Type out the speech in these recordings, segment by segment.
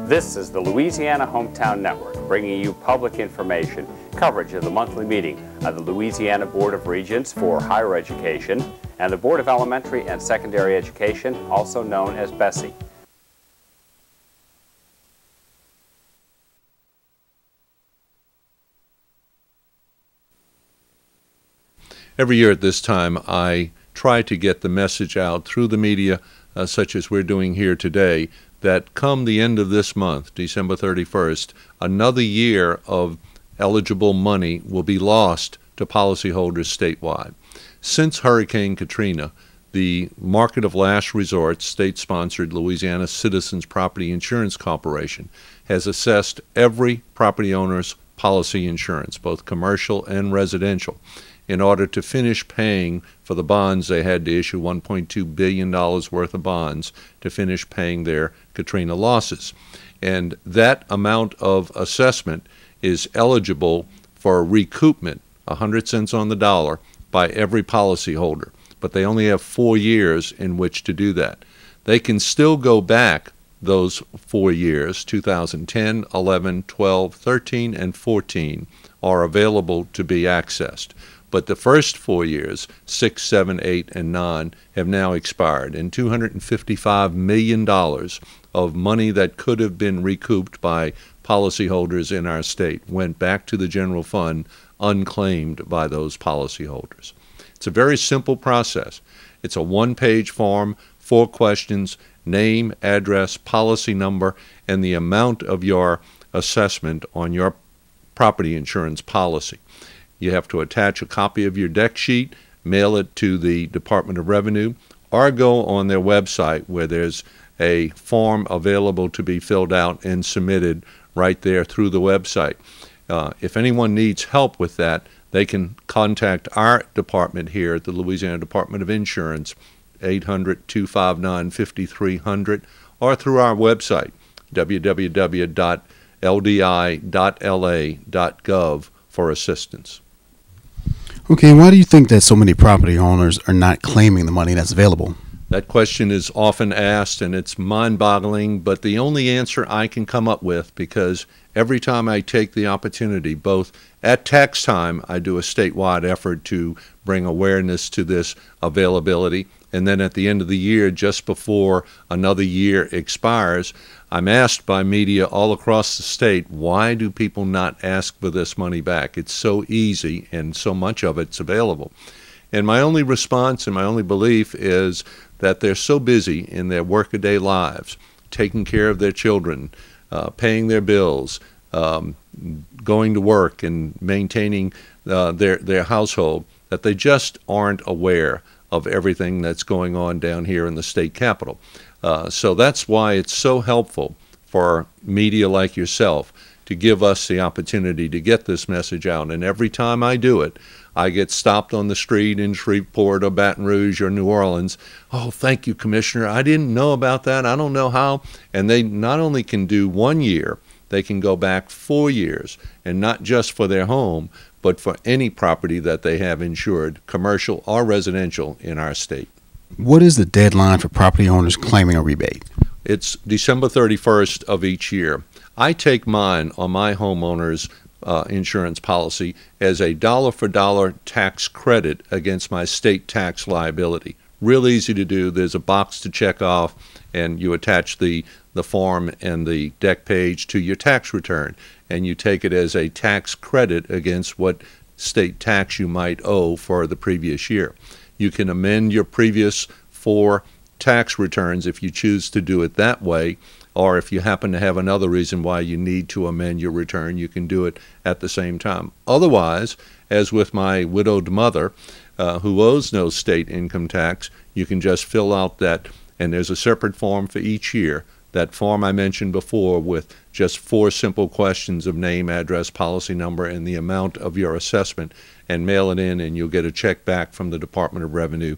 This is the Louisiana Hometown Network, bringing you public information, coverage of the monthly meeting of the Louisiana Board of Regents for Higher Education and the Board of Elementary and Secondary Education, also known as BESSE. Every year at this time, I try to get the message out through the media, such as we're doing here today, that come the end of this month, December 31st, another year of eligible money will be lost to policyholders statewide. Since Hurricane Katrina, the Market of Last Resort, state-sponsored Louisiana Citizens Property Insurance Corporation, has assessed every property owner's policy insurance, both commercial and residential, in order to finish paying for the bonds. They had to issue $1.2 billion worth of bonds to finish paying their Katrina losses. And that amount of assessment is eligible for recoupment, 100 cents on the dollar, by every policyholder. But they only have 4 years in which to do that. They can still go back those 4 years, 2010, 11, 12, 13, and 14, are available to be accessed. But the first 4 years, 6, 7, 8, and 9, have now expired, and $255 million of money that could have been recouped by policyholders in our state went back to the general fund unclaimed by those policyholders. It's a very simple process. It's a one-page form, 4 questions, name, address, policy number, and the amount of your assessment on your property insurance policy. You have to attach a copy of your deck sheet, mail it to the Department of Revenue, or go on their website where there's a form available to be filled out and submitted right there through the website. If anyone needs help with that, they can contact our department here at the Louisiana Department of Insurance, 800-259-5300, or through our website, www.ldi.la.gov, for assistance. Okay, why do you think that so many property owners are not claiming the money that's available? That question is often asked, and it's mind-boggling, but the only answer I can come up with, because every time I take the opportunity, both at tax time, I do a statewide effort to bring awareness to this availability, and then at the end of the year, just before another year expires, I'm asked by media all across the state, why do people not ask for this money back? It's so easy and so much of it's available. And my only response and my only belief is that they're so busy in their workaday lives, taking care of their children, paying their bills, going to work and maintaining their household, that they just aren't aware of everything that's going on down here in the state capitol. So that's why it's so helpful for media like yourself to give us the opportunity to get this message out. And every time I do it, I get stopped on the street in Shreveport or Baton Rouge or New Orleans. Oh, thank you, Commissioner. I didn't know about that. I don't know how. And they not only can do 1 year, they can go back 4 years, and not just for their home, but for any property that they have insured, commercial or residential, in our state. What is the deadline for property owners claiming a rebate? It's December 31st of each year. I take mine on my homeowner's insurance policy as a dollar-for-dollar tax credit against my state tax liability. Real easy to do. There's a box to check off, and you attach the form and the deck page to your tax return, and you take it as a tax credit against what state tax you might owe for the previous year. You can amend your previous 4 tax returns if you choose to do it that way, or if you happen to have another reason why you need to amend your return, you can do it at the same time. Otherwise, as with my widowed mother, who owes no state income tax, you can just fill out that, and there's a separate form for each year. That form I mentioned before with just 4 simple questions of name, address, policy number, and the amount of your assessment, and mail it in, and you'll get a check back from the Department of Revenue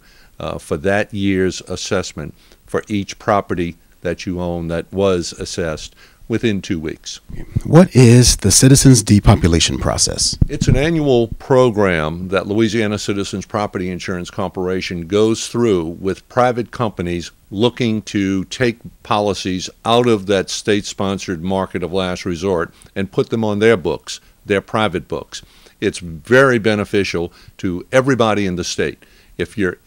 for that year's assessment for each property that you own that was assessed within 2 weeks. What is the Citizens Depopulation Process? It's an annual program that Louisiana Citizens Property Insurance Corporation goes through with private companies looking to take policies out of that state-sponsored market of last resort and put them on their books, their private books. It's very beneficial to everybody in the state. If you're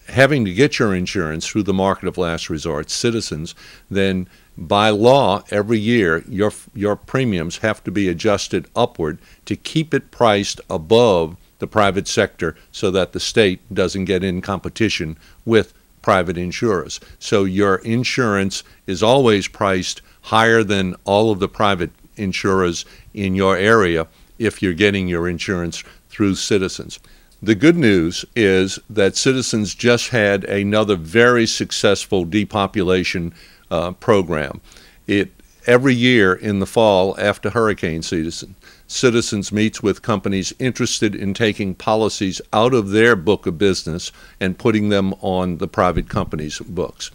having to get your insurance through the market of last resort, Citizens, then by law, every year, your premiums have to be adjusted upward to keep it priced above the private sector so that the state doesn't get in competition with private insurers. So your insurance is always priced higher than all of the private insurers in your area if you're getting your insurance through Citizens. The good news is that Citizens just had another very successful depopulation program. Every year in the fall after hurricane season, Citizens meets with companies interested in taking policies out of their book of business and putting them on the private company's books.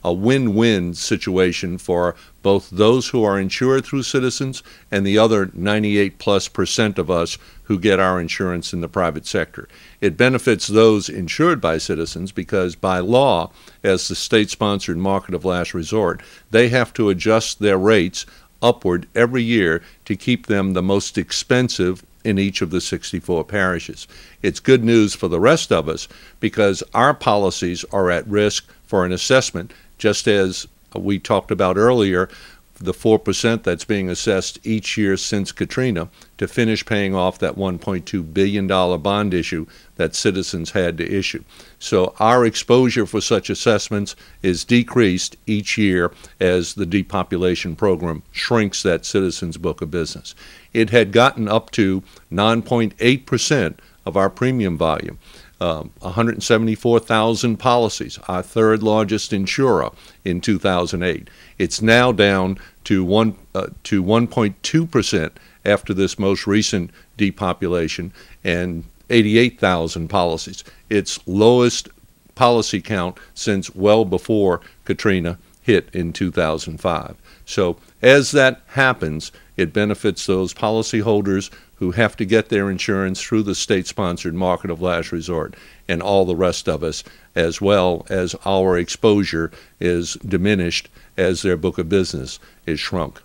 A win-win situation for both those who are insured through Citizens and the other 98+% of us who get our insurance in the private sector. It benefits those insured by Citizens because by law, as the state-sponsored market of last resort, they have to adjust their rates upward every year to keep them the most expensive in each of the 64 parishes. It's good news for the rest of us because our policies are at risk for an assessment, just as we talked about earlier, the 4% that's being assessed each year since Katrina to finish paying off that $1.2 billion bond issue that Citizens had to issue. So our exposure for such assessments is decreased each year as the depopulation program shrinks that Citizens book of business. It had gotten up to 9.8% of our premium volume. 174,000 policies, our third largest insurer in 2008. It's now down to 1.2% after this most recent depopulation and 88,000 policies. Its lowest policy count since well before Katrina hit in 2005. So as that happens, it benefits those policyholders who have to get their insurance through the state-sponsored market of last resort, and all the rest of us, as well as our exposure is diminished as their book of business is shrunk.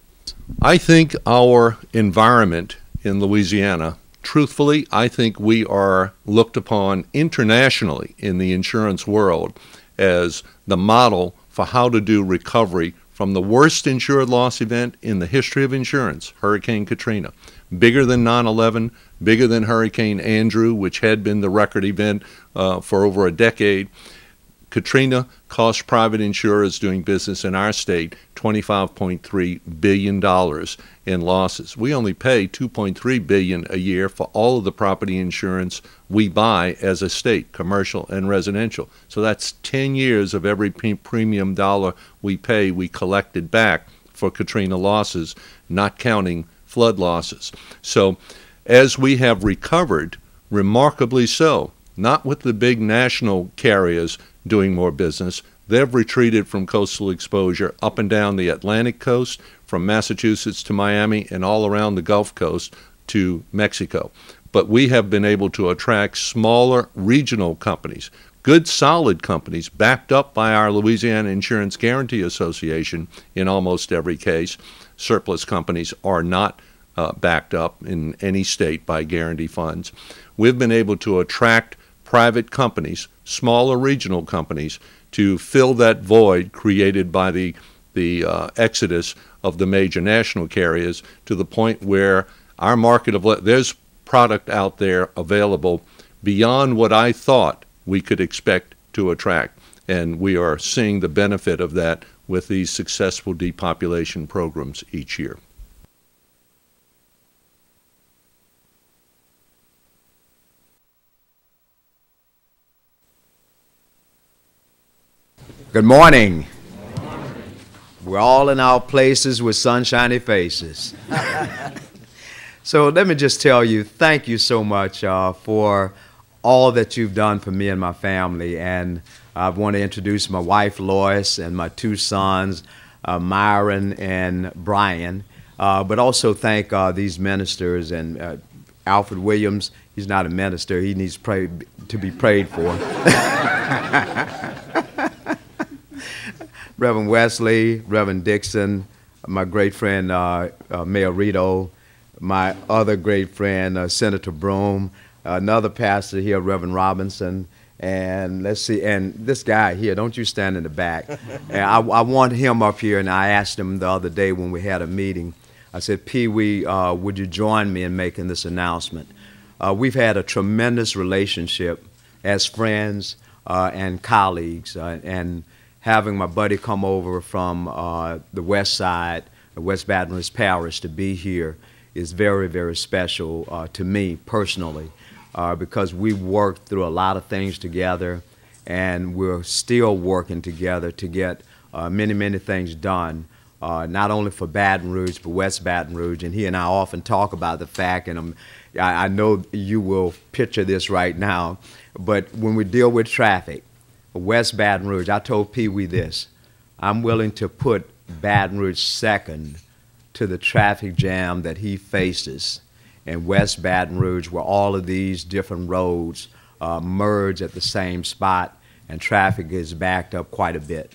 I think our environment in Louisiana, truthfully, I think we are looked upon internationally in the insurance world as the model for how to do recovery from the worst insured loss event in the history of insurance, Hurricane Katrina. Bigger than 9/11, bigger than Hurricane Andrew, which had been the record event for over a decade. Katrina cost private insurers doing business in our state $25.3 billion in losses. We only pay $2.3 billion a year for all of the property insurance we buy as a state, commercial and residential. So that's 10 years of every premium dollar we pay we collected back for Katrina losses, not counting flood losses. So as we have recovered, remarkably so, not with the big national carriers doing more business, they've retreated from coastal exposure up and down the Atlantic coast, from Massachusetts to Miami, and all around the Gulf Coast to Mexico. But we have been able to attract smaller regional companies, good solid companies backed up by our Louisiana Insurance Guarantee Association in almost every case. Surplus companies are not backed up in any state by guarantee funds. We've been able to attract private companies, smaller regional companies, to fill that void created by the exodus of the major national carriers, to the point where our market of there's product out there available beyond what I thought we could expect to attract, and we are seeing the benefit of that with these successful depopulation programs each year. Good morning. We're all in our places with sunshiny faces. So let me just tell you, thank you so much for all that you've done for me and my family. And I want to introduce my wife, Lois, and my two sons, Myron and Brian. But also thank these ministers and Alfred Williams. He's not a minister. He needs to be prayed for. Reverend Wesley, Reverend Dixon, my great friend Mayor Rito, my other great friend Senator Broome, another pastor here, Reverend Robinson, and let's see, and this guy here, don't you stand in the back. And I want him up here, and I asked him the other day when we had a meeting, I said, Pee Wee, would you join me in making this announcement? We've had a tremendous relationship as friends and colleagues, and having my buddy come over from the west side, the West Baton Rouge Parish, to be here is very, very special to me personally, because we worked through a lot of things together, and we're still working together to get many, many things done, not only for Baton Rouge, but West Baton Rouge. And he and I often talk about the fact, and I know you will picture this right now, but when we deal with traffic, West Baton Rouge, I told Pee Wee this, I'm willing to put Baton Rouge second to the traffic jam that he faces in West Baton Rouge, where all of these different roads merge at the same spot and traffic is backed up quite a bit.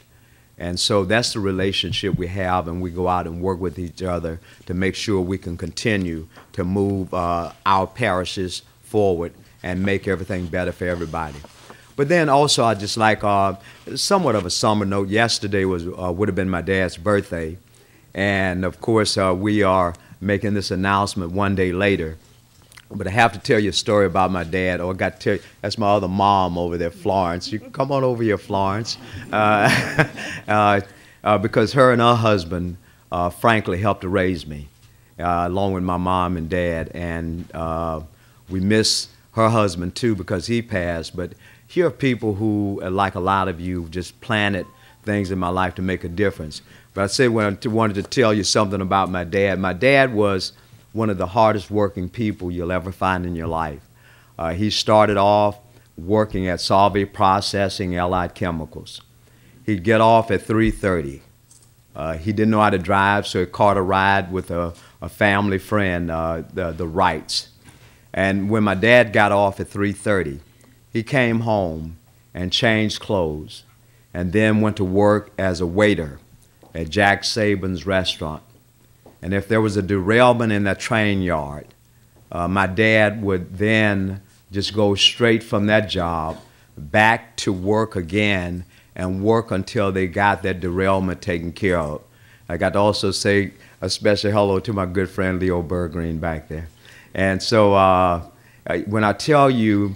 And so that's the relationship we have, and we go out and work with each other to make sure we can continue to move our parishes forward and make everything better for everybody. But then also I'd just like somewhat of a summer note. Yesterday would have been my dad's birthday, and of course we are making this announcement one day later. But I have to tell you a story about my dad, or I got to tell you, that's my other mom over there, Florence. You can come on over here, Florence, because her and her husband, frankly, helped to raise me, along with my mom and dad, and we miss her husband too because he passed. But here are people who, like a lot of you, just planted things in my life to make a difference. But I said when I wanted to tell you something about my dad was one of the hardest working people you'll ever find in your life. He started off working at Solvay Processing, Allied Chemicals. He'd get off at 3:30. He didn't know how to drive, so he caught a ride with a family friend, the Wrights. And when my dad got off at 3:30, he came home and changed clothes and then went to work as a waiter at Jack Saban's restaurant. And if there was a derailment in that train yard, my dad would then just go straight from that job back to work again and work until they got that derailment taken care of. I got to also say a special hello to my good friend Leo Bergreen back there. And so when I tell you,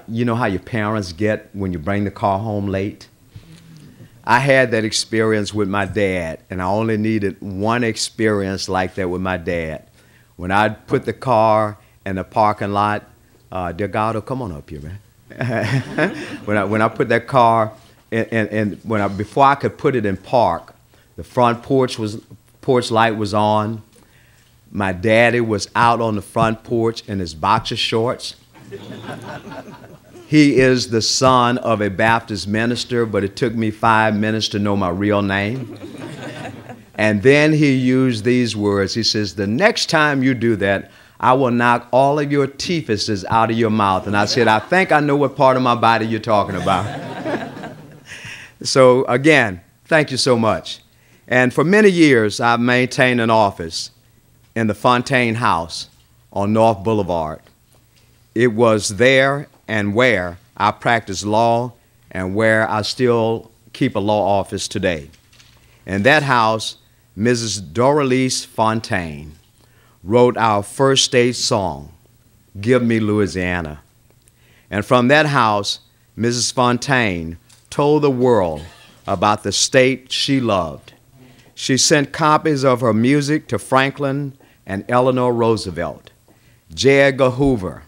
you know how your parents get when you bring the car home late? I had that experience with my dad, and I only needed one experience like that with my dad. When I put the car in the parking lot, Delgado, come on up here, man. when I put that car, before I could put it in park, the front porch light was on. My daddy was out on the front porch in his boxer shorts. He is the son of a Baptist minister, but it took me 5 minutes to know my real name. And then he used these words. He says, the next time you do that, I will knock all of your teethuses out of your mouth. And I said, I think I know what part of my body you're talking about. So again, thank you so much. And for many years, I've maintained an office in the Fontaine House on North Boulevard. It was there and where I practiced law and where I still keep a law office today. In that house, Mrs. Doralise Fontaine wrote our first stage song, Give Me Louisiana. And from that house, Mrs. Fontaine told the world about the state she loved. She sent copies of her music to Franklin and Eleanor Roosevelt, J. Edgar Hoover,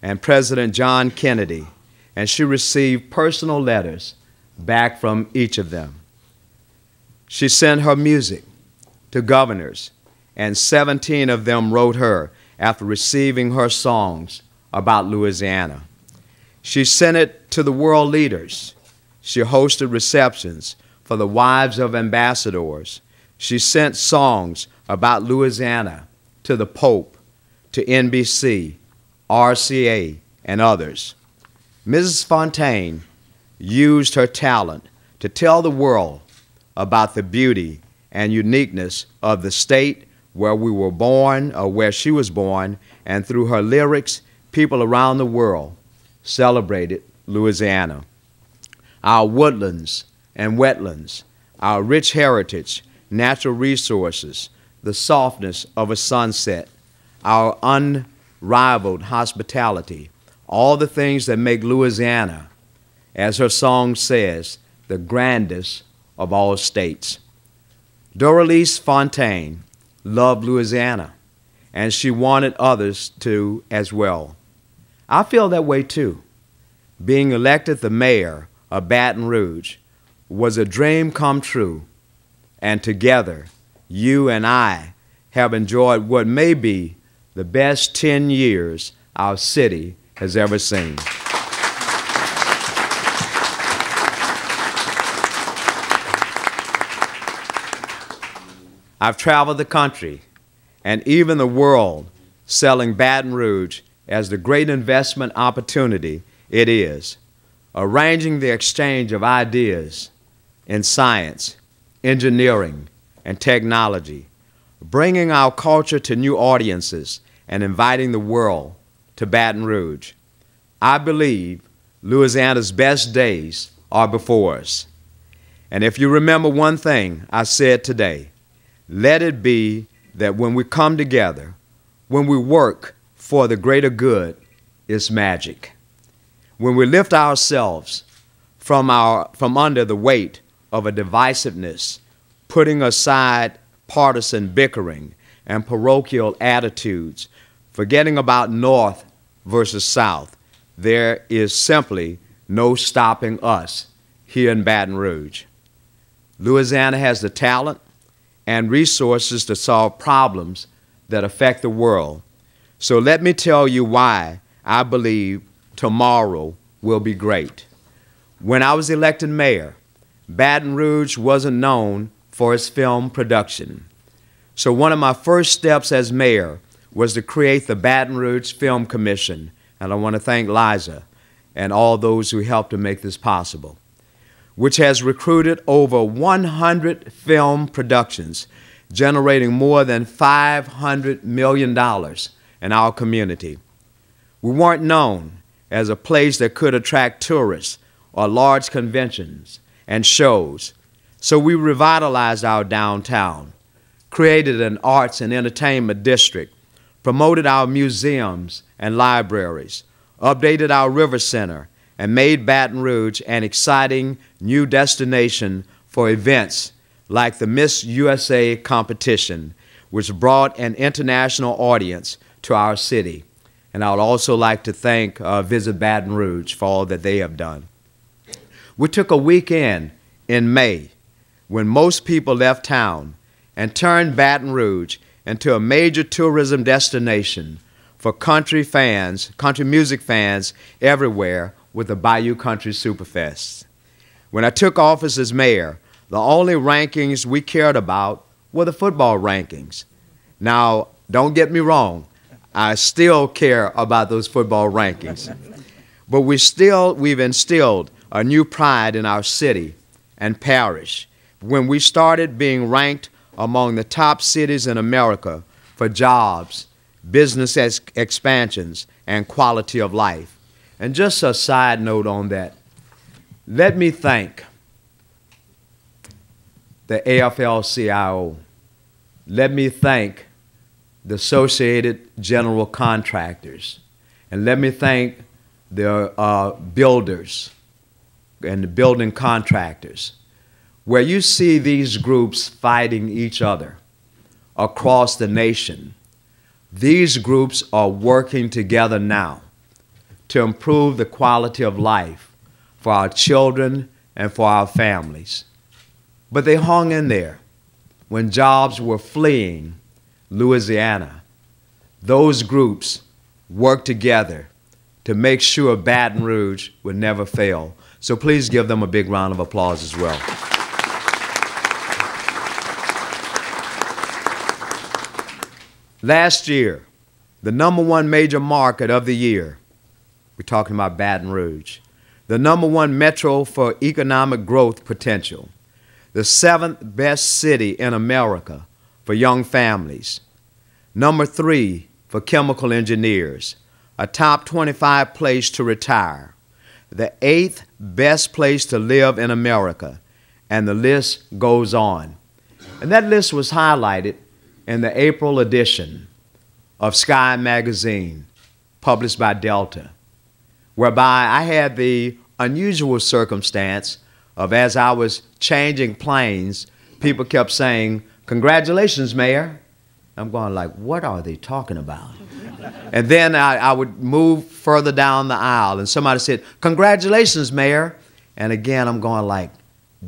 and President John Kennedy, and she received personal letters back from each of them. She sent her music to governors, and 17 of them wrote her after receiving her songs about Louisiana. She sent it to the world leaders. She hosted receptions for the wives of ambassadors. She sent songs about Louisiana to the Pope, to NBC, RCA, and others. Mrs. Fontaine used her talent to tell the world about the beauty and uniqueness of the state where we were born, or where she was born, and through her lyrics, people around the world celebrated Louisiana. Our woodlands and wetlands, our rich heritage, natural resources, the softness of a sunset, our unrivaled hospitality, all the things that make Louisiana, as her song says, the grandest of all states. Doralice Fontaine loved Louisiana, and she wanted others to as well. I feel that way too. Being elected the mayor of Baton Rouge was a dream come true, and together, you and I have enjoyed what may be the best 10 years our city has ever seen. I've traveled the country and even the world selling Baton Rouge as the great investment opportunity it is, arranging the exchange of ideas in science, engineering, and technology, bringing our culture to new audiences and inviting the world to Baton Rouge. I believe Louisiana's best days are before us. And if you remember one thing I said today, let it be that when we come together, when we work for the greater good, it's magic. When we lift ourselves from under the weight of a divisiveness, putting aside partisan bickering and parochial attitudes, forgetting about North versus South, there is simply no stopping us here in Baton Rouge. Louisiana has the talent and resources to solve problems that affect the world. So let me tell you why I believe tomorrow will be great. When I was elected mayor, Baton Rouge wasn't known for its film production. So one of my first steps as mayor was to create the Baton Rouge Film Commission, and I want to thank Liza and all those who helped to make this possible, which has recruited over 100 film productions, generating more than $500 million in our community. We weren't known as a place that could attract tourists or large conventions and shows, so we revitalized our downtown, created an arts and entertainment district, promoted our museums and libraries, updated our river center, and made Baton Rouge an exciting new destination for events like the Miss USA competition, which brought an international audience to our city. And I would also like to thank Visit Baton Rouge for all that they have done. We took a weekend in May when most people left town and turned Baton Rouge into a major tourism destination for country music fans everywhere, with the Bayou Country Superfest. When I took office as mayor, the only rankings we cared about were the football rankings. Now, don't get me wrong, I still care about those football rankings. But we've instilled a new pride in our city and parish when we started being ranked among the top cities in America for jobs, business expansions, and quality of life. And just a side note on that, let me thank the AFL-CIO. Let me thank the Associated General Contractors. And let me thank the builders and the building contractors, where you see these groups fighting each other across the nation. These groups are working together now to improve the quality of life for our children and for our families. But they hung in there when jobs were fleeing Louisiana. Those groups worked together to make sure Baton Rouge would never fail. So please give them a big round of applause as well. Last year, the #1 major market of the year, we're talking about Baton Rouge, the #1 metro for economic growth potential, the 7th best city in America for young families, number 3 for chemical engineers, a top 25 place to retire, the 8th best place to live in America, and the list goes on. And that list was highlighted in the April edition of Sky magazine, published by Delta, whereby I had the unusual circumstance of, as I was changing planes, people kept saying, "Congratulations, Mayor." I'm going like, what are they talking about? And then I would move further down the aisle and somebody said, "Congratulations, Mayor." And again, I'm going like,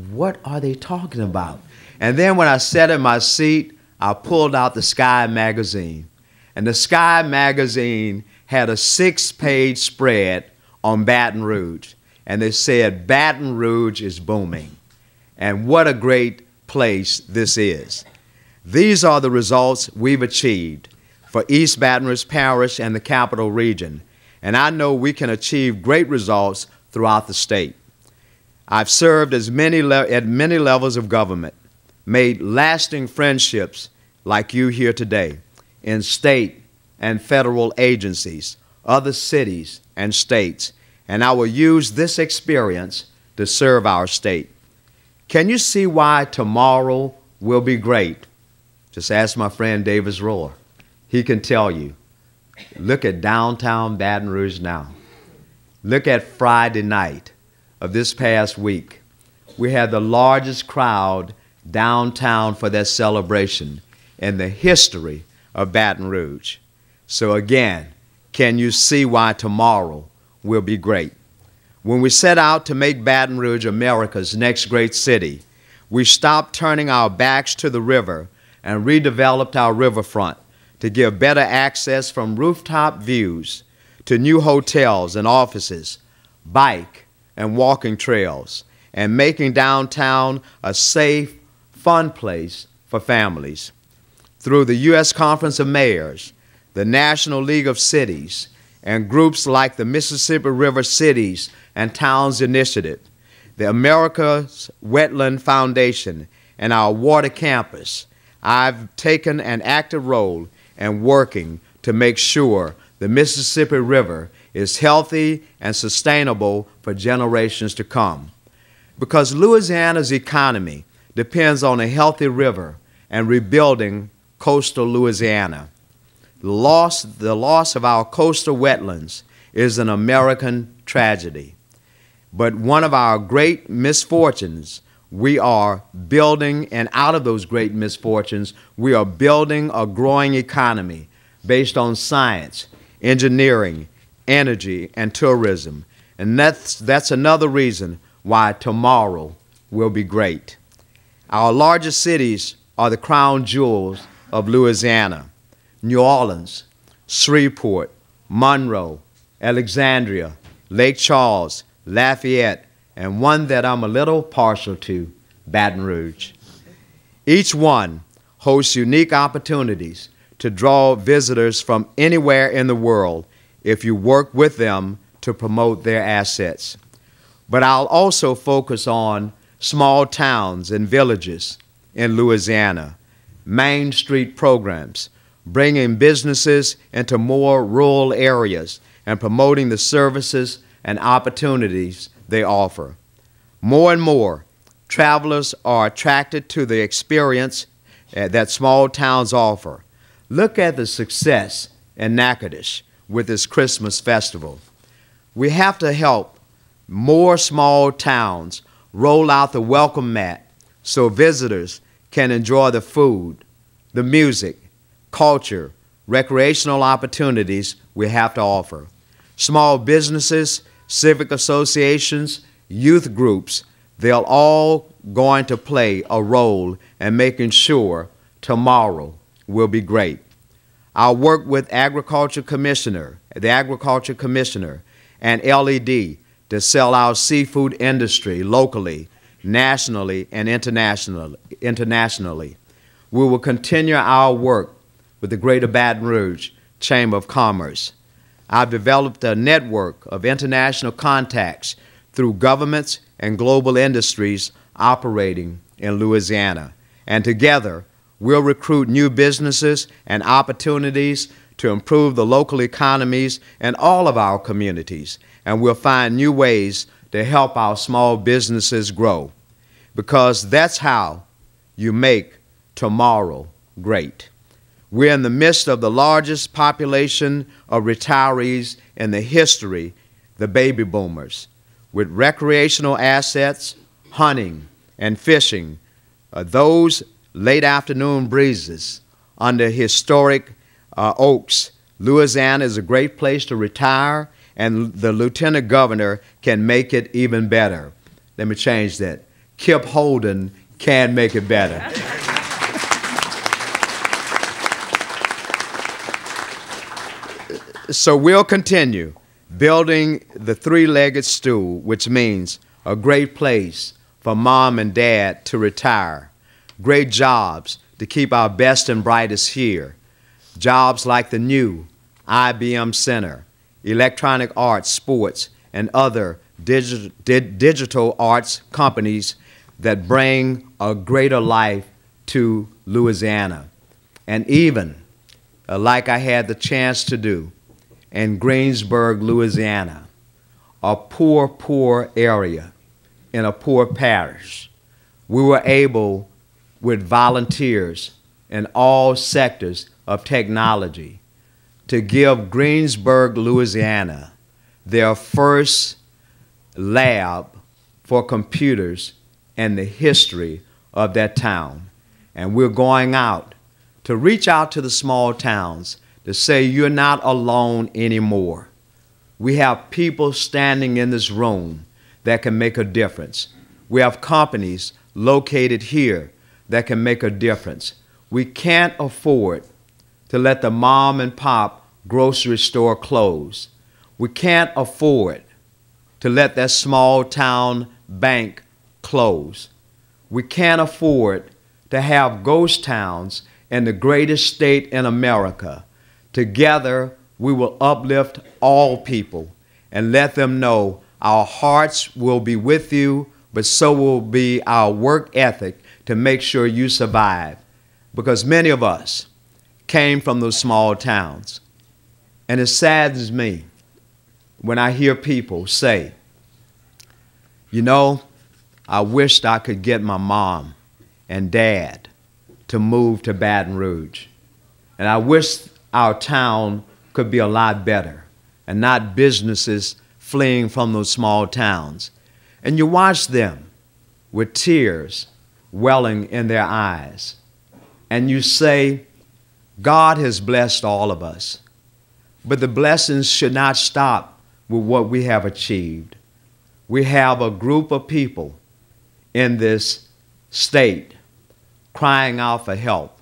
what are they talking about? And then when I sat in my seat, I pulled out the Sky magazine. And the Sky magazine had a 6-page spread on Baton Rouge. And they said, Baton Rouge is booming. And what a great place this is. These are the results we've achieved for East Baton Rouge Parish and the Capital Region. And I know we can achieve great results throughout the state. I've served at many levels of government, made lasting friendships like you here today in state and federal agencies, other cities and states, and I will use this experience to serve our state. Can you see why tomorrow will be great? Just ask my friend Davis Rohr. He can tell you. Look at downtown Baton Rouge now. Look at Friday night of this past week. We had the largest crowd downtown for that celebration in the history of Baton Rouge. So again, can you see why tomorrow will be great? When we set out to make Baton Rouge America's next great city, we stopped turning our backs to the river and redeveloped our riverfront to give better access from rooftop views to new hotels and offices, bike and walking trails, and making downtown a safe, fun place for families. Through the U.S. Conference of Mayors, the National League of Cities, and groups like the Mississippi River Cities and Towns Initiative, the America's Wetland Foundation, and our water campus, I've taken an active role in working to make sure the Mississippi River is healthy and sustainable for generations to come. Because Louisiana's economy depends on a healthy river and rebuilding coastal Louisiana. The loss of our coastal wetlands is an American tragedy. But one of our great misfortunes, we are building, and out of those great misfortunes, we are building a growing economy based on science, engineering, energy, and tourism. And that's another reason why tomorrow will be great. Our largest cities are the crown jewels of Louisiana: New Orleans, Shreveport, Monroe, Alexandria, Lake Charles, Lafayette, and one that I'm a little partial to, Baton Rouge. Each one hosts unique opportunities to draw visitors from anywhere in the world if you work with them to promote their assets. But I'll also focus on small towns and villages in Louisiana, Main Street programs, bringing businesses into more rural areas and promoting the services and opportunities they offer. More and more, travelers are attracted to the experience that small towns offer. Look at the success in Natchitoches with its Christmas festival. We have to help more small towns roll out the welcome mat so visitors can enjoy the food, the music, culture, recreational opportunities we have to offer. Small businesses, civic associations, youth groups, they're all going to play a role in making sure tomorrow will be great. I'll work with the Agriculture Commissioner, and LED to sell our seafood industry locally, nationally, and internationally. We will continue our work with the Greater Baton Rouge Chamber of Commerce. I've developed a network of international contacts through governments and global industries operating in Louisiana. And together, we'll recruit new businesses and opportunities to improve the local economies in all of our communities. And we'll find new ways to help our small businesses grow, because that's how you make tomorrow great. We're in the midst of the largest population of retirees in the history, the baby boomers, with recreational assets, hunting and fishing, those late afternoon breezes under historic oaks. Louisiana is a great place to retire, and the lieutenant governor can make it even better. Let me change that. Kip Holden can make it better. So we'll continue building the three-legged stool, which means a great place for mom and dad to retire, great jobs to keep our best and brightest here, jobs like the new IBM Center, electronic arts, sports, and other digital arts companies that bring a greater life to Louisiana. And even, like I had the chance to do in Greensburg, Louisiana, a poor area in a poor parish, we were able, with volunteers in all sectors of technology, to give Greensburg, Louisiana, their first lab for computers in the history of that town. And we're going out to reach out to the small towns to say, you're not alone anymore. We have people standing in this room that can make a difference. We have companies located here that can make a difference. We can't afford to let the mom and pop grocery store close. We can't afford to let that small town bank close. We can't afford to have ghost towns in the greatest state in America. Together, we will uplift all people and let them know our hearts will be with you, but so will be our work ethic to make sure you survive. Because many of us came from those small towns. And it saddens me when I hear people say, you know, I wished I could get my mom and dad to move to Baton Rouge. And I wish our town could be a lot better and not businesses fleeing from those small towns. And you watch them with tears welling in their eyes. And you say, God has blessed all of us. But the blessings should not stop with what we have achieved. We have a group of people in this state crying out for help,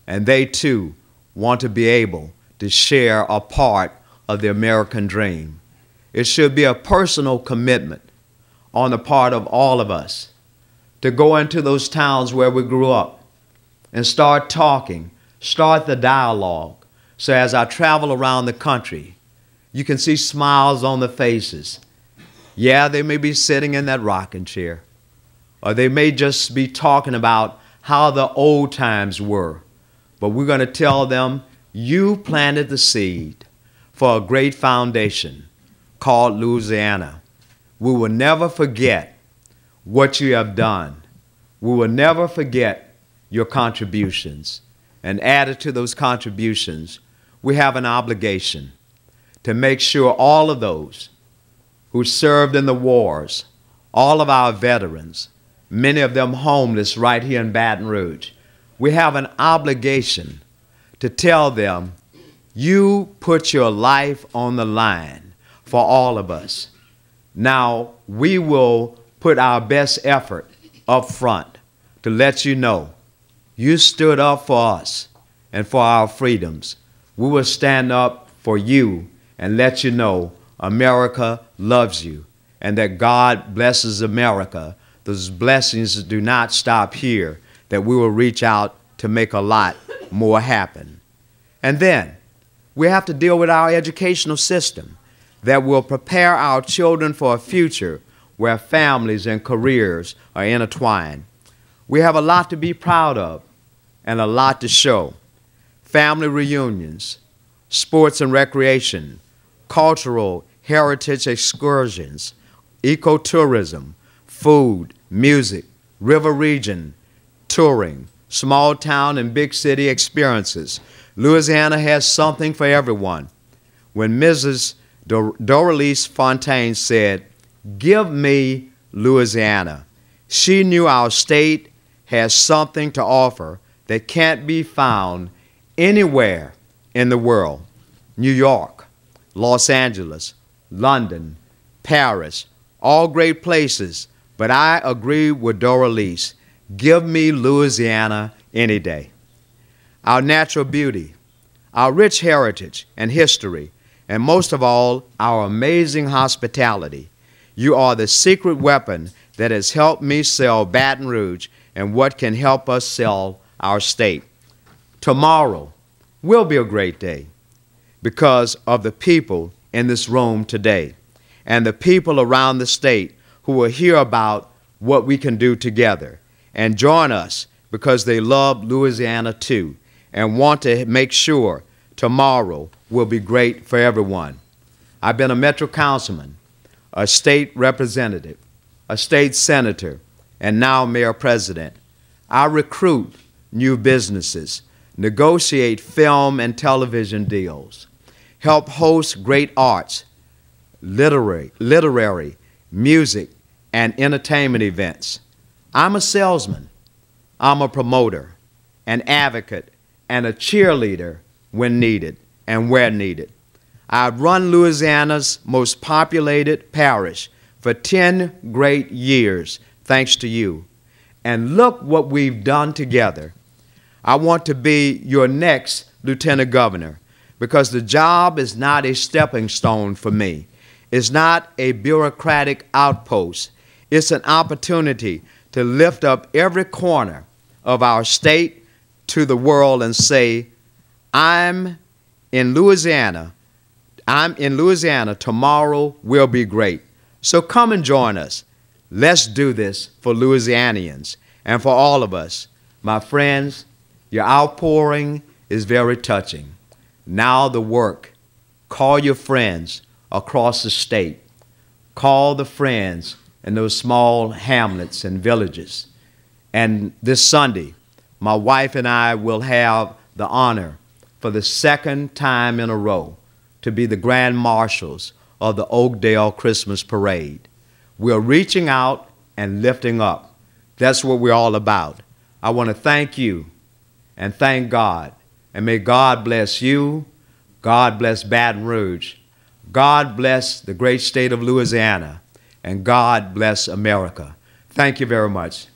and they too want to be able to share a part of the American dream. It should be a personal commitment on the part of all of us to go into those towns where we grew up and start talking, start the dialogue. So as I travel around the country, you can see smiles on the faces. Yeah, they may be sitting in that rocking chair, or they may just be talking about how the old times were. But we're going to tell them, you planted the seed for a great foundation called Louisiana. We will never forget what you have done. We will never forget your contributions. And added to those contributions, we have an obligation to make sure all of those who served in the wars, all of our veterans, many of them homeless right here in Baton Rouge, we have an obligation to tell them, you put your life on the line for all of us. Now, we will put our best effort up front to let you know you stood up for us and for our freedoms. We will stand up for you and let you know America loves you and that God blesses America. Those blessings do not stop here, that we will reach out to make a lot more happen. And then we have to deal with our educational system that will prepare our children for a future where families and careers are intertwined. We have a lot to be proud of and a lot to show. Family reunions, sports and recreation, cultural heritage excursions, ecotourism, food, music, river region, touring, small town and big city experiences. Louisiana has something for everyone. When Mrs. Doralice Fontaine said, "Give me Louisiana," she knew our state has something to offer that can't be found anywhere in the world. New York, Los Angeles, London, Paris, all great places, but I agree with Doralice. Give me Louisiana any day. Our natural beauty, our rich heritage and history, and most of all, our amazing hospitality. You are the secret weapon that has helped me sell Baton Rouge and what can help us sell our state. Tomorrow will be a great day because of the people in this room today and the people around the state who will hear about what we can do together and join us because they love Louisiana too and want to make sure tomorrow will be great for everyone. I've been a Metro Councilman, a state representative, a state senator, and now mayor president. I recruit new businesses, negotiate film and television deals, help host great arts, literary, music, and entertainment events. I'm a salesman, I'm a promoter, an advocate, and a cheerleader when needed and where needed. I've run Louisiana's most populated parish for 10 great years, thanks to you. And look what we've done together. I want to be your next lieutenant governor because the job is not a stepping stone for me. It's not a bureaucratic outpost. It's an opportunity to lift up every corner of our state to the world and say, I'm in Louisiana, tomorrow will be great. So come and join us. Let's do this for Louisianians and for all of us. My friends, your outpouring is very touching. Now the work. Call your friends across the state. Call the friends in those small hamlets and villages. And this Sunday, my wife and I will have the honor for the second time in a row to be the grand marshals of the Oakdale Christmas Parade. We're reaching out and lifting up. That's what we're all about. I want to thank you and thank God. And may God bless you. God bless Baton Rouge. God bless the great state of Louisiana. And God bless America. Thank you very much.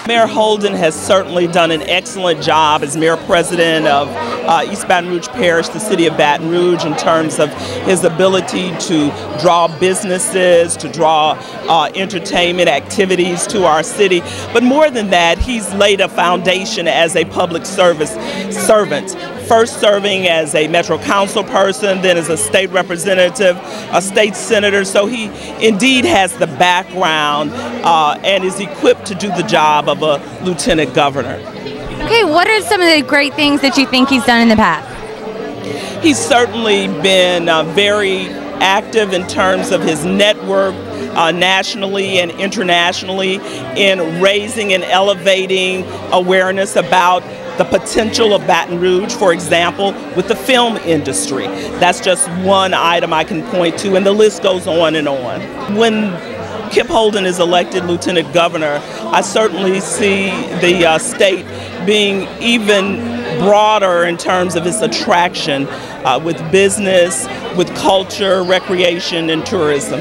Mayor Holden has certainly done an excellent job as mayor president of East Baton Rouge Parish, the city of Baton Rouge, in terms of his ability to draw businesses, to draw entertainment activities to our city. But more than that, he's laid a foundation as a public service servant. First serving as a Metro Council person, then as a state representative, a state senator. So he indeed has the background and is equipped to do the job of a lieutenant governor. Okay, what are some of the great things that you think he's done in the past? He's certainly been very active in terms of his network nationally and internationally in raising and elevating awareness about the potential of Baton Rouge, for example, with the film industry. That's just one item I can point to, and the list goes on and on. When Kip Holden is elected lieutenant governor, I certainly see the state being even broader in terms of its attraction with business, with culture, recreation, and tourism.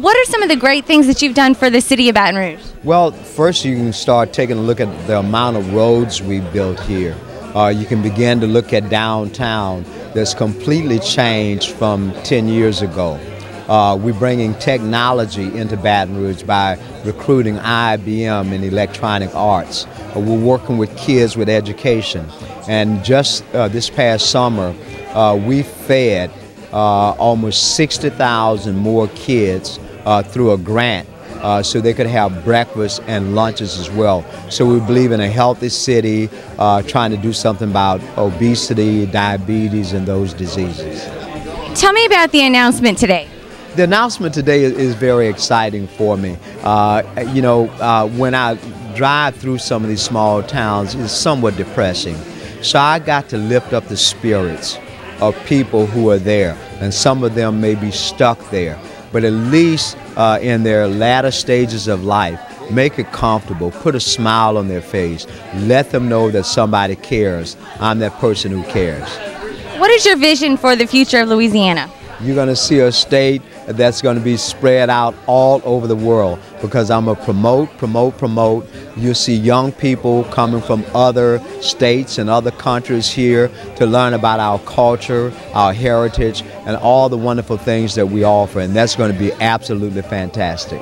What are some of the great things that you've done for the city of Baton Rouge? Well, first you can start taking a look at the amount of roads we built here. You can begin to look at downtown that's completely changed from 10 years ago. We're bringing technology into Baton Rouge by recruiting IBM in electronic arts. We're working with kids with education. And just this past summer, we fed almost 60,000 more kids through a grant so they could have breakfast and lunches as well. So we believe in a healthy city, trying to do something about obesity, diabetes, and those diseases. Tell me about the announcement today. The announcement today is very exciting for me. When I drive through some of these small towns, it's somewhat depressing. So I got to lift up the spirits of people who are there, and some of them may be stuck there. But at least in their latter stages of life, make it comfortable, put a smile on their face, let them know that somebody cares. I'm that person who cares. What is your vision for the future of Louisiana? You're going to see a state that's going to be spread out all over the world, because I'm going to promote. You'll see young people coming from other states and other countries here to learn about our culture, our heritage, and all the wonderful things that we offer, and that's going to be absolutely fantastic.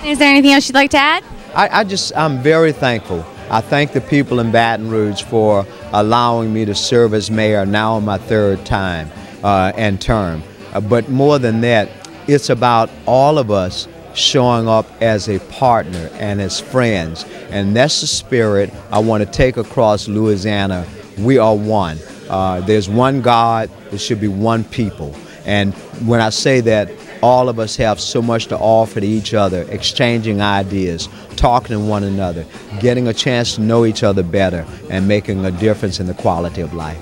Is there anything else you'd like to add? I'm very thankful. I thank the people in Baton Rouge for allowing me to serve as mayor now on my third time and term. But more than that, it's about all of us showing up as a partner and as friends. And that's the spirit I want to take across Louisiana. We are one. There's one God, there should be one people. And when I say that, all of us have so much to offer to each other, exchanging ideas, talking to one another, getting a chance to know each other better, and making a difference in the quality of life.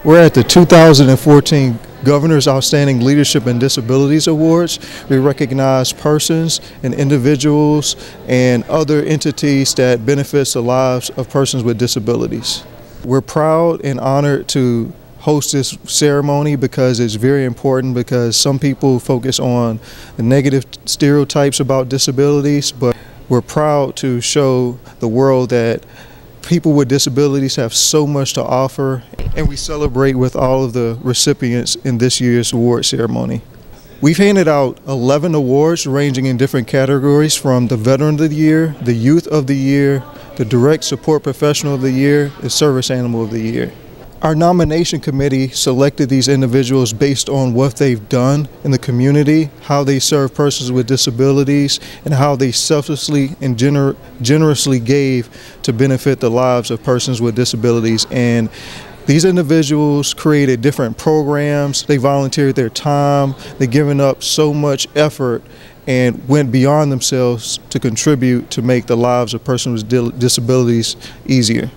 We're at the 2014 Governor's Outstanding Leadership and Disabilities Awards. We recognize persons and individuals and other entities that benefits the lives of persons with disabilities. We're proud and honored to host this ceremony because it's very important, because some people focus on the negative stereotypes about disabilities, but we're proud to show the world that people with disabilities have so much to offer, and we celebrate with all of the recipients in this year's award ceremony. We've handed out 11 awards ranging in different categories, from the Veteran of the Year, the Youth of the Year, the Direct Support Professional of the Year, the Service Animal of the Year. Our nomination committee selected these individuals based on what they've done in the community, how they serve persons with disabilities, and how they selflessly and generously gave to benefit the lives of persons with disabilities. And these individuals created different programs, they volunteered their time, they've given up so much effort and went beyond themselves to contribute to make the lives of persons with disabilities easier.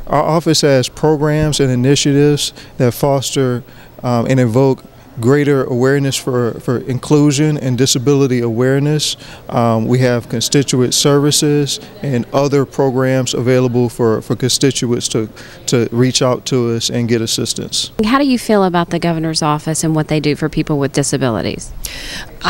Our office has programs and initiatives that foster and invoke greater awareness for inclusion and disability awareness. We have constituent services and other programs available for constituents to reach out to us and get assistance. How do you feel about the governor's office and what they do for people with disabilities?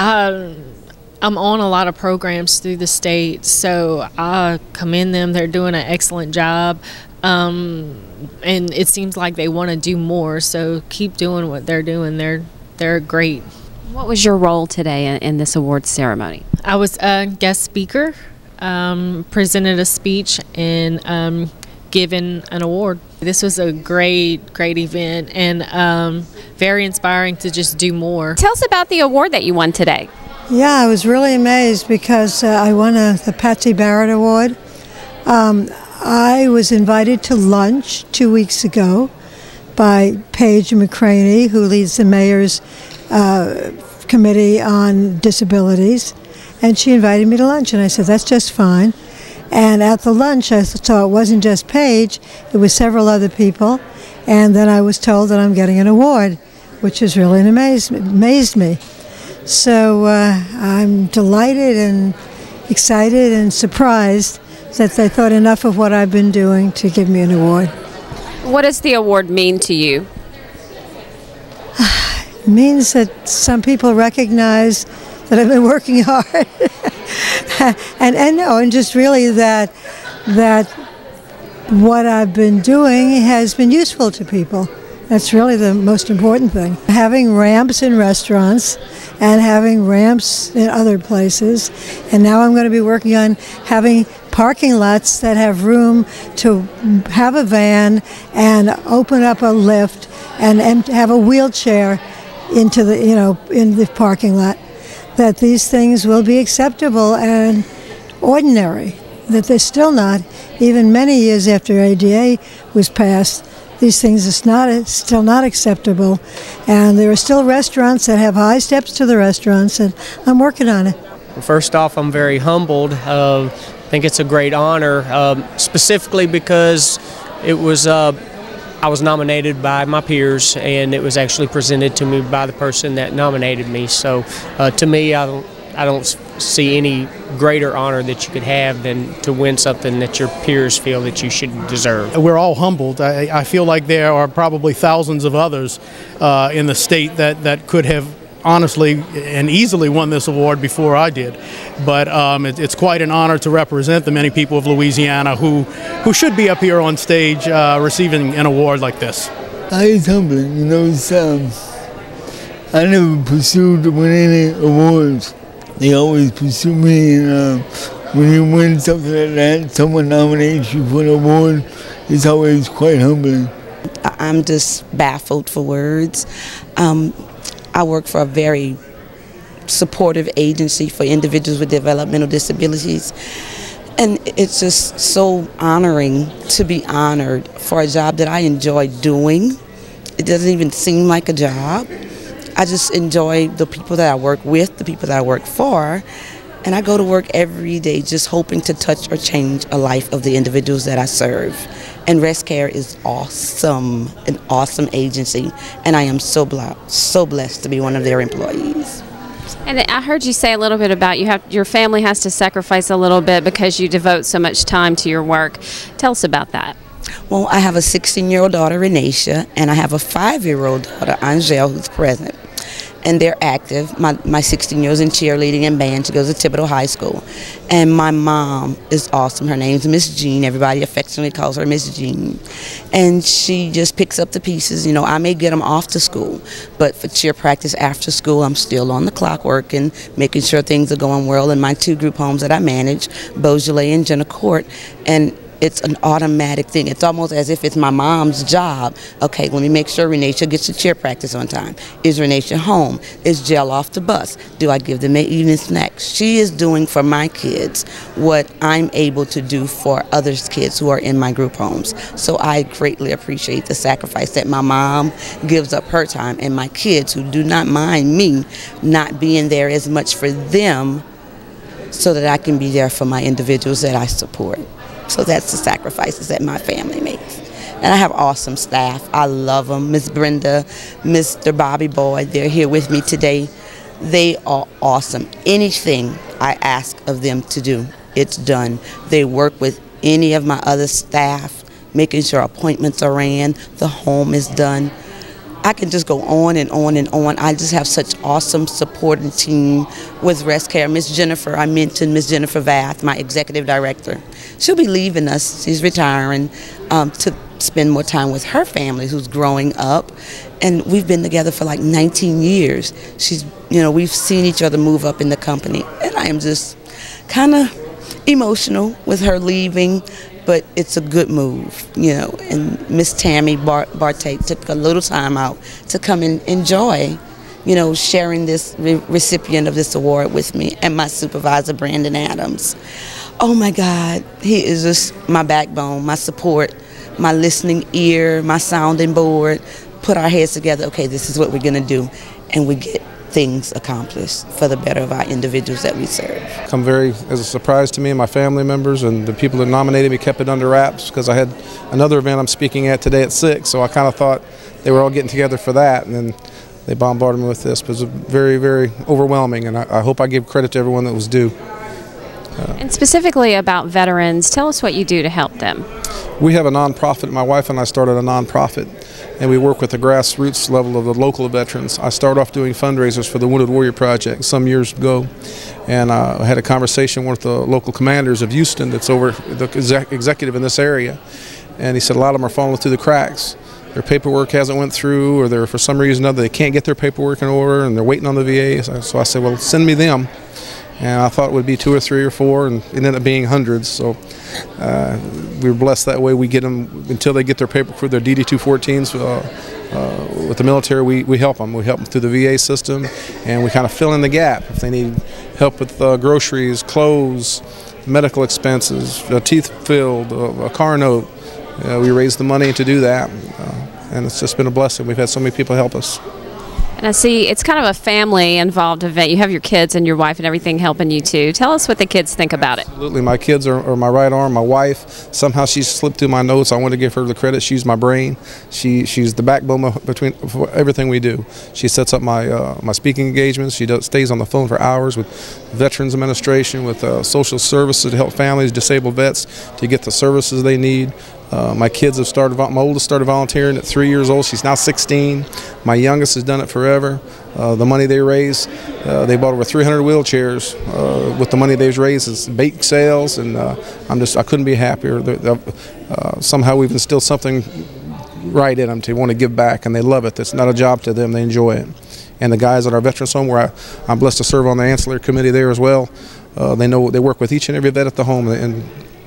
I'm on a lot of programs through the state, so I commend them. They're doing an excellent job. And it seems like they want to do more, so keep doing what they're doing. They're great. What was your role today in this awards ceremony? I was a guest speaker, presented a speech, and given an award. This was a great event, and very inspiring to just do more. Tell us about the award that you won today. Yeah, I was really amazed because I won the Patsy Barrett Award. I was invited to lunch 2 weeks ago by Paige McCraney, who leads the mayor's committee on disabilities, and she invited me to lunch, and I said, that's just fine. And at the lunch, I saw it wasn't just Paige, it was several other people, and then I was told that I'm getting an award, which has really amazed me. So I'm delighted and excited and surprised that they thought enough of what I've been doing to give me an award. What does the award mean to you? It means that some people recognize that I've been working hard, and just really that what I've been doing has been useful to people, That's really the most important thing. Having ramps in restaurants and having ramps in other places. And now I'm going to be working on having parking lots that have room to have a van and open up a lift and have a wheelchair into the, in the parking lot. That these things will be acceptable and ordinary. That they're still not, even many years after ADA was passed. These things are still not acceptable, and there are still restaurants that have high steps to the restaurants, and I'm working on it. First off, I'm very humbled. I think it's a great honor, specifically because it was I was nominated by my peers, and it was actually presented to me by the person that nominated me. So, to me, I don't see any greater honor that you could have than to win something that your peers feel that you should deserve. We're all humbled. I feel like there are probably thousands of others in the state that could have honestly and easily won this award before I did. But it's quite an honor to represent the many people of Louisiana who should be up here on stage receiving an award like this. It's humbling, I never pursued to win any awards. They always pursue me, and when you win something like that, someone nominates you for an award, it's always quite humbling. I'm just baffled for words. I work for a very supportive agency for individuals with developmental disabilities, and it's just so honoring to be honored for a job that I enjoy doing. It doesn't even seem like a job. I just enjoy the people that I work with, the people that I work for, and I go to work every day just hoping to touch or change a life of the individuals that I serve. And ResCare is awesome, an awesome agency, and I am so blessed to be one of their employees. And I heard you say a little bit about your family has to sacrifice a little bit because you devote so much time to your work. Tell us about that. Well, I have a 16-year-old daughter, Renatia, and I have a 5-year-old daughter, Angel, who's present. And they're active. My 16-year-old's in cheerleading and band. She goes to Thibodeau High School. And my mom is awesome. Her name's Miss Jean. Everybody affectionately calls her Miss Jean. And she just picks up the pieces. I may get them off to school, but for cheer practice after school, I'm still on the clock working, making sure things are going well in my 2 group homes that I manage, Beaujolais and Jenna Court. And it's an automatic thing. It's almost as if it's my mom's job. Okay, let me make sure Renatia gets to cheer practice on time. Is Renatia home? Is Jill off the bus? Do I give them their evening snacks? She is doing for my kids what I'm able to do for other kids who are in my group homes. So I greatly appreciate the sacrifice that my mom gives up her time, and my kids, who do not mind me not being there as much for them, so that I can be there for my individuals that I support. So that's the sacrifices that my family makes. And I have awesome staff. I love them. Miss Brenda, Mr. Bobby Boyd, they're here with me today. They are awesome. Anything I ask of them to do, it's done. They work with any of my other staff, making sure appointments are ran, the home is done. I can just go on and on and on. I just have such awesome supporting team with ResCare. Miss Jennifer, I mentioned Miss Jennifer Vath, my executive director. She'll be leaving us. She's retiring to spend more time with her family, who's growing up. And we've been together for like 19 years. We've seen each other move up in the company. And I am just kind of emotional with her leaving. But it's a good move, and Miss Tammy Bartate took a little time out to come and enjoy, sharing this recipient of this award with me, and my supervisor, Brandon Adams. Oh my God, he is just my backbone, my support, my listening ear, my sounding board. Put our heads together, okay, this is what we're gonna do, and we get things accomplished for the better of our individuals that we serve. Come as a surprise to me and my family members, and the people that nominated me kept it under wraps because I had another event I'm speaking at today at 6, so I kind of thought they were all getting together for that, and then they bombarded me with this. But it was very, very overwhelming, and I hope I give credit to everyone that was due. And specifically about veterans, tell us what you do to help them. We have a nonprofit. My wife and I started a nonprofit, and we work with the grassroots level of the local veterans. I started off doing fundraisers for the Wounded Warrior Project some years ago, and I had a conversation with the local commanders of Houston that's over the executive in this area, and he said a lot of them are falling through the cracks. their paperwork hasn't went through, or they're for some reason or other they can't get their paperwork in order and they're waiting on the VA. So I said, well, send me them. And I thought it would be 2 or 3 or 4, and it ended up being hundreds. So we were blessed that way. We get them until they get their paperwork for their DD-214s. With the military, we help them. We help them through the VA system, and we kind of fill in the gap. If they need help with groceries, clothes, medical expenses, a teeth filled, a car note, we raise the money to do that. And it's just been a blessing. We've had so many people help us. And I see it's kind of a family-involved event. You have your kids and your wife and everything helping you too. Tell us what the kids think about it. Absolutely. My kids are my right arm. My wife, somehow she slipped through my notes. I want to give her the credit. She's my brain. She's the backbone for everything we do. She sets up my speaking engagements. She stays on the phone for hours with Veterans Administration, with social services to help families, disabled vets to get the services they need. My kids have started, my oldest started volunteering at 3 years old. She's now 16. My youngest has done it forever. The money they raise, they bought over 300 wheelchairs with the money they've raised. It's bake sales, and I couldn't be happier. Somehow we've instilled something right in them to want to give back, and they love it. It's not a job to them. They enjoy it. And the guys at our Veterans Home, where I'm blessed to serve on the ancillary committee there as well, they work with each and every vet at the home, and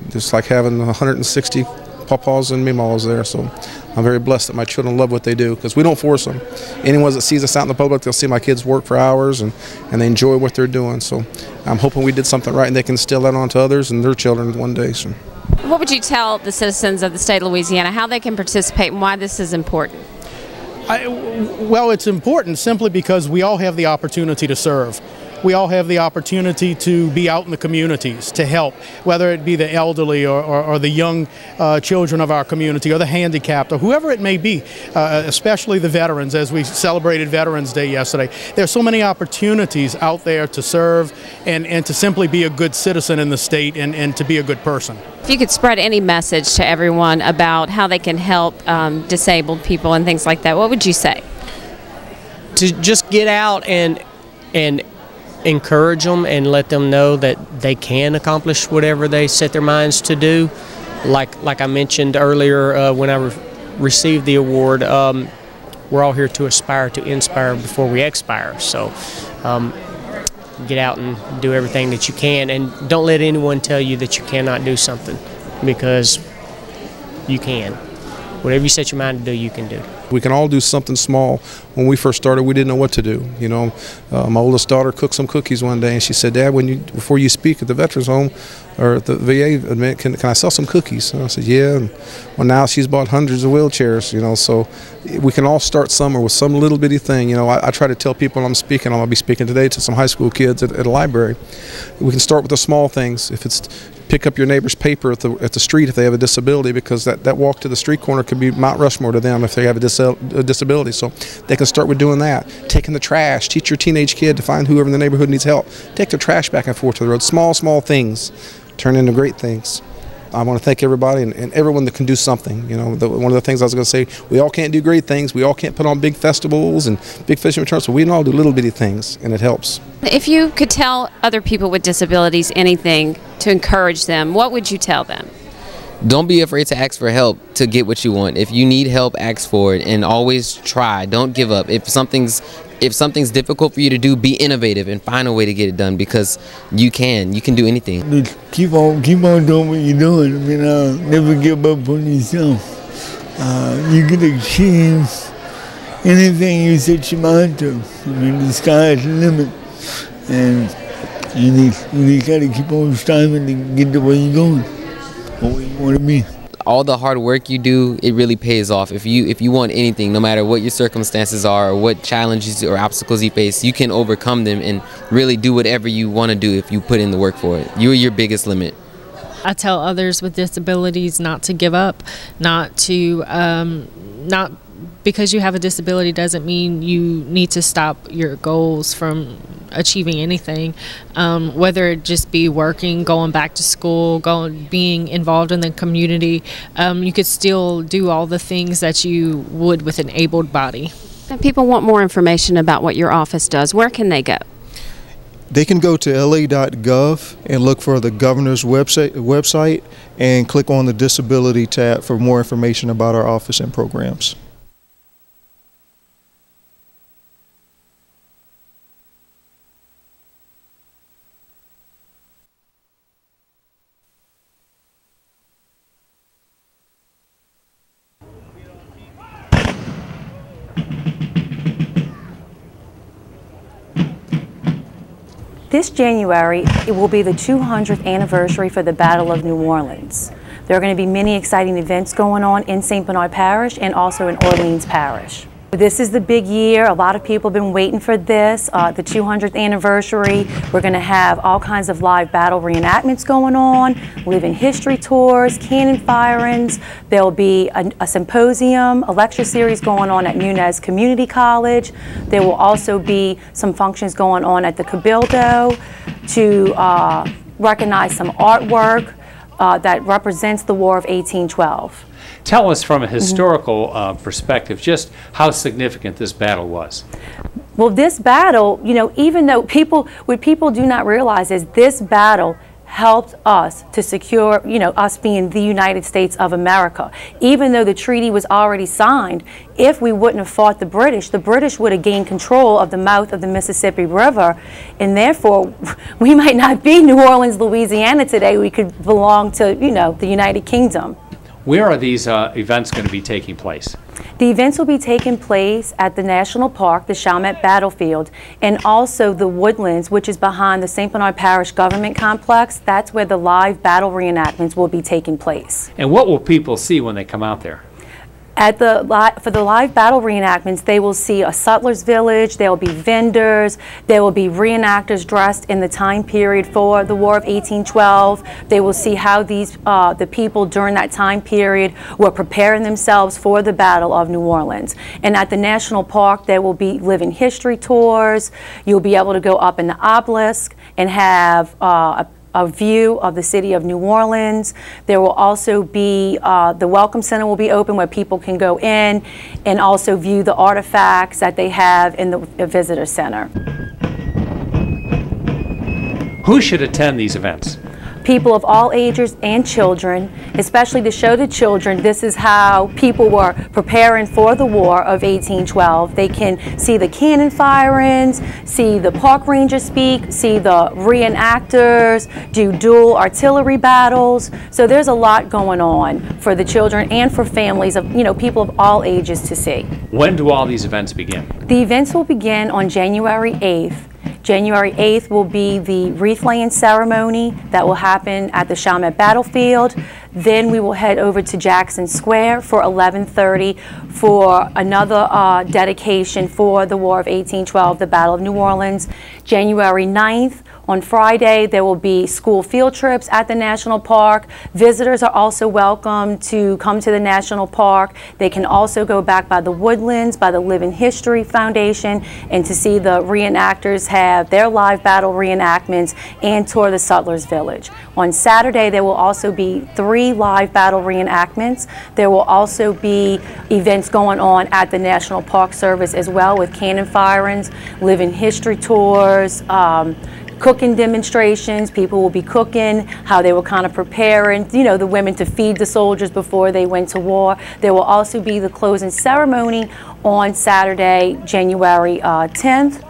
just like having 160 paws and meemaws there. So I'm very blessed that my children love what they do, because we don't force them. Anyone that sees us out in the public, they'll see my kids work for hours, and they enjoy what they're doing. So I'm hoping we did something right and they can instill that on to others and their children one day. So. What would you tell the citizens of the state of Louisiana how they can participate and why this is important? Well, it's important simply because we all have the opportunity to serve. We all have the opportunity to be out in the communities to help, whether it be the elderly or the young children of our community or the handicapped or whoever it may be, especially the veterans, as we celebrated Veterans Day yesterday. There are so many opportunities out there to serve and to simply be a good citizen in the state and to be a good person. If you could spread any message to everyone about how they can help disabled people and things like that, what would you say? To just get out and encourage them and let them know that they can accomplish whatever they set their minds to do. Like I mentioned earlier when I received the award, we're all here to aspire to inspire before we expire. So get out and do everything that you can, and don't let anyone tell you that you cannot do something, because you can. Whatever you set your mind to do, you can do. We can all do something small. When we first started, we didn't know what to do. You know, my oldest daughter cooked some cookies one day, and she said, "Dad, before you speak at the Veterans Home or at the VA event, can I sell some cookies?" And I said, "Yeah." And well, now she's bought hundreds of wheelchairs. You know, so we can all start somewhere with some little bitty thing. You know, I try to tell people when I'm speaking, I'll be speaking today to some high school kids at a library. We can start with the small things. If it's pick up your neighbor's paper at the street if they have a disability, because that walk to the street corner could be Mount Rushmore to them if they have a disability. So they can start with doing that. Taking the trash. Teach your teenage kid to find whoever in the neighborhood needs help. Take the trash back and forth to the road. Small things turn into great things. I want to thank everybody and everyone that can do something. You know, one of the things I was going to say, we all can't do great things. We all can't put on big festivals and big fishing returns, but we can all do little bitty things, and it helps. If you could tell other people with disabilities anything to encourage them, what would you tell them? Don't be afraid to ask for help to get what you want. If you need help, ask for it, and always try. Don't give up. If something's difficult for you to do, be innovative and find a way to get it done, because you can do anything. Just keep on doing what you're doing. I mean, never give up on yourself. You can achieve anything you set your mind to. I mean, the sky is the limit, and you got to keep on striving to get to where you're going, or where you want to be. All the hard work you do, it really pays off. If you want anything, no matter what your circumstances are or what challenges or obstacles you face, you can overcome them and really do whatever you want to do if you put in the work for it. You're your biggest limit. I tell others with disabilities not to give up, not because you have a disability doesn't mean you need to stop your goals from achieving anything, whether it just be working, going back to school, being involved in the community. You could still do all the things that you would with an abled body. If people want more information about what your office does, where can they go? They can go to la.gov and look for the governor's website and click on the disability tab for more information about our office and programs. This January, it will be the 200th anniversary for the Battle of New Orleans. There are going to be many exciting events going on in St. Bernard Parish and also in Orleans Parish. This is the big year. A lot of people have been waiting for this, the 200th anniversary. We're going to have all kinds of live battle reenactments going on, living history tours, cannon firings. There will be a symposium, a lecture series going on at NS Community College. There will also be some functions going on at the Cabildo to recognize some artwork that represents the War of 1812. Tell us from a historical perspective just how significant this battle was. Well, this battle, you know, even though what people do not realize is this battle helped us to secure, you know, us being the United States of America. Even though the treaty was already signed, if we wouldn't have fought the British would have gained control of the mouth of the Mississippi River, and therefore we might not be New Orleans, Louisiana today. We could belong to, you know, the United Kingdom. Where are these events going to be taking place? The events will be taking place at the National Park, the Chalmette Battlefield, and also the Woodlands, which is behind the St. Bernard Parish Government Complex. That's where the live battle reenactments will be taking place. And what will people see when they come out there? For the live battle reenactments, they will see a sutler's village, there will be vendors, there will be reenactors dressed in the time period for the War of 1812. They will see how the people during that time period were preparing themselves for the Battle of New Orleans. And at the National Park, there will be living history tours. You'll be able to go up in the obelisk and have a view of the city of New Orleans. There will also be, the Welcome Center will be open where people can go in and also view the artifacts that they have in the Visitor Center. Who should attend these events? People of all ages and children, especially to show the children this is how people were preparing for the War of 1812. They can see the cannon firings, see the park rangers speak, see the reenactors, do dual artillery battles. So there's a lot going on for the children and for families of, you know, people of all ages to see. When do all these events begin? The events will begin on January 8th. January 8th will be the wreath laying ceremony that will happen at the Chalmette Battlefield. Then we will head over to Jackson Square for 11:30 for another dedication for the War of 1812, the Battle of New Orleans. January 9th, on Friday, there will be school field trips at the National Park. Visitors are also welcome to come to the National Park. They can also go back by the Woodlands, by the Living History Foundation, and to see the reenactors have their live battle reenactments and tour the Sutler's Village. On Saturday, there will also be 3 live battle reenactments. There will also be events going on at the National Park Service as well with cannon firings, living history tours, cooking demonstrations. People will be cooking, how they were kind of preparing, you know, the women to feed the soldiers before they went to war. There will also be the closing ceremony on Saturday, January 10th.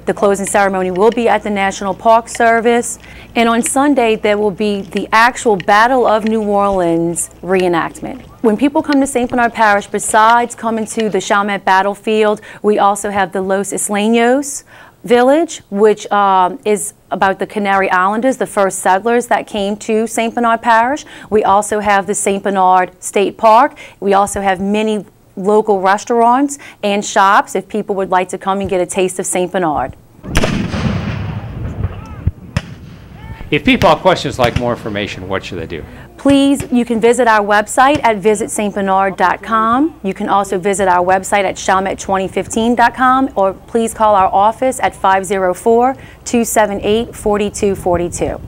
The closing ceremony will be at the National Park Service. And on Sunday, there will be the actual Battle of New Orleans reenactment. When people come to St. Bernard Parish, besides coming to the Chalmette Battlefield, we also have the Los Isleños Village, which is about the Canary Islanders, the first settlers that came to St. Bernard Parish. We also have the St. Bernard State Park. We also have many local restaurants and shops if people would like to come and get a taste of St. Bernard. If people have questions like more information, what should they do? Please, you can visit our website at visitstbernard.com. You can also visit our website at chalmette2015.com, or please call our office at 504-278-4242.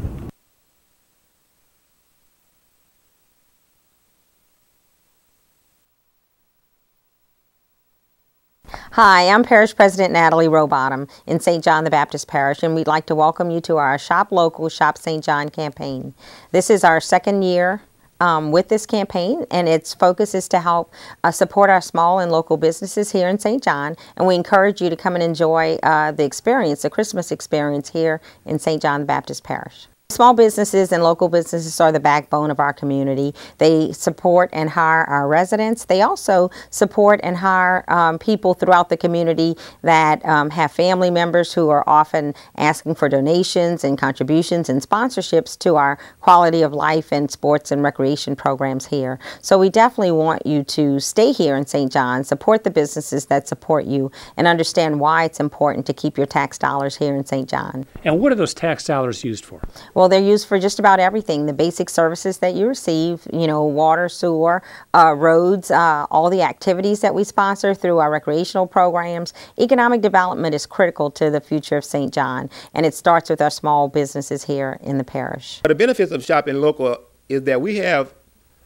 Hi, I'm Parish President Natalie Rowbottom in St. John the Baptist Parish, and we'd like to welcome you to our Shop Local, Shop St. John campaign. This is our second year with this campaign, and its focus is to help support our small and local businesses here in St. John, and we encourage you to come and enjoy the experience, the Christmas experience here in St. John the Baptist Parish. Small businesses and local businesses are the backbone of our community. They support and hire our residents. They also support and hire people throughout the community that have family members who are often asking for donations and contributions and sponsorships to our quality of life and sports and recreation programs here. So we definitely want you to stay here in St. John, support the businesses that support you, and understand why it's important to keep your tax dollars here in St. John. And what are those tax dollars used for? Well, they're used for just about everything. The basic services that you receive, you know, water, sewer, roads, all the activities that we sponsor through our recreational programs. Economic development is critical to the future of St. John, and it starts with our small businesses here in the parish. The benefits of shopping local is that we have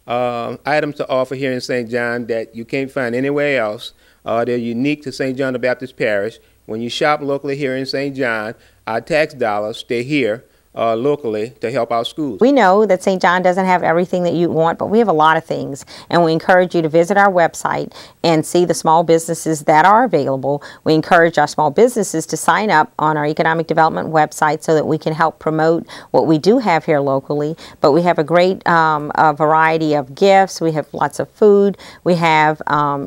items to offer here in St. John that you can't find anywhere else. They're unique to St. John the Baptist Parish. When you shop locally here in St. John, our tax dollars stay here locally to help our schools. We know that St. John doesn't have everything that you want, but we have a lot of things, and we encourage you to visit our website and see the small businesses that are available. We encourage our small businesses to sign up on our economic development website so that we can help promote what we do have here locally. But we have a great variety of gifts. We have lots of food. We have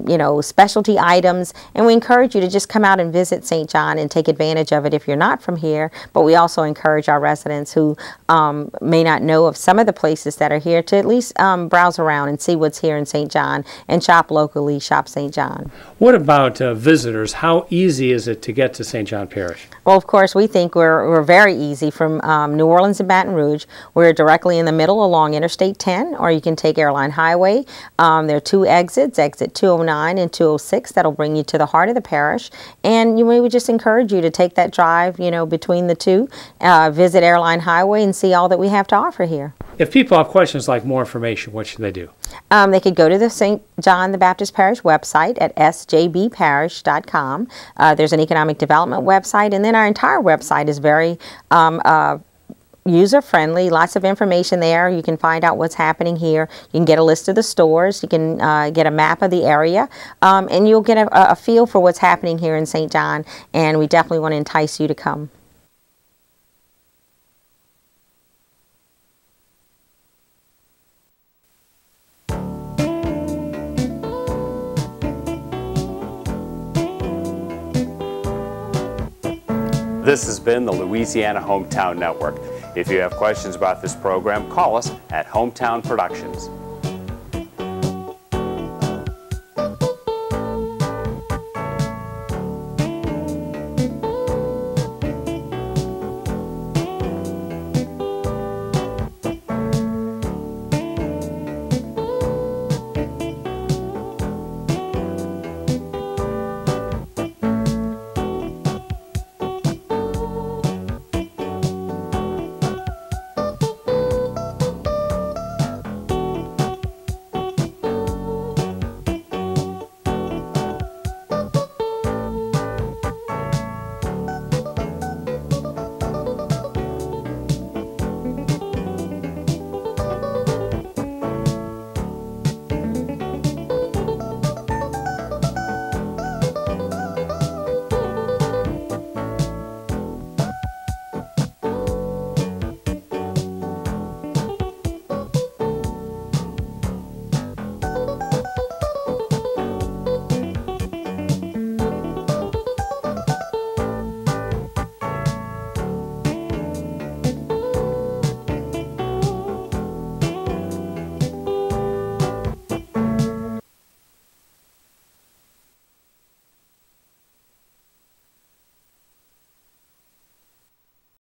you know, specialty items, and we encourage you to just come out and visit St. John and take advantage of it if you're not from here. But we also encourage our residents who may not know of some of the places that are here to at least browse around and see what's here in St. John and shop locally, shop St. John. What about visitors? How easy is it to get to St. John Parish? Well, of course, we think we're very easy from New Orleans and Baton Rouge. We're directly in the middle along Interstate 10, or you can take Airline Highway. There are two exits, exit 209 and 206, that'll bring you to the heart of the parish. And we would just encourage you to take that drive, you know, between the two, visit Airline Highway and see all that we have to offer here. If people have questions like more information, what should they do? They could go to the St. John the Baptist Parish website at sjbparish.com. There's an economic development website, and then our entire website is very user-friendly, lots of information there. You can find out what's happening here. You can get a list of the stores. You can get a map of the area, and you'll get a feel for what's happening here in St. John, and we definitely want to entice you to come. This has been the Louisiana Hometown Network. If you have questions about this program, call us at Hometown Productions.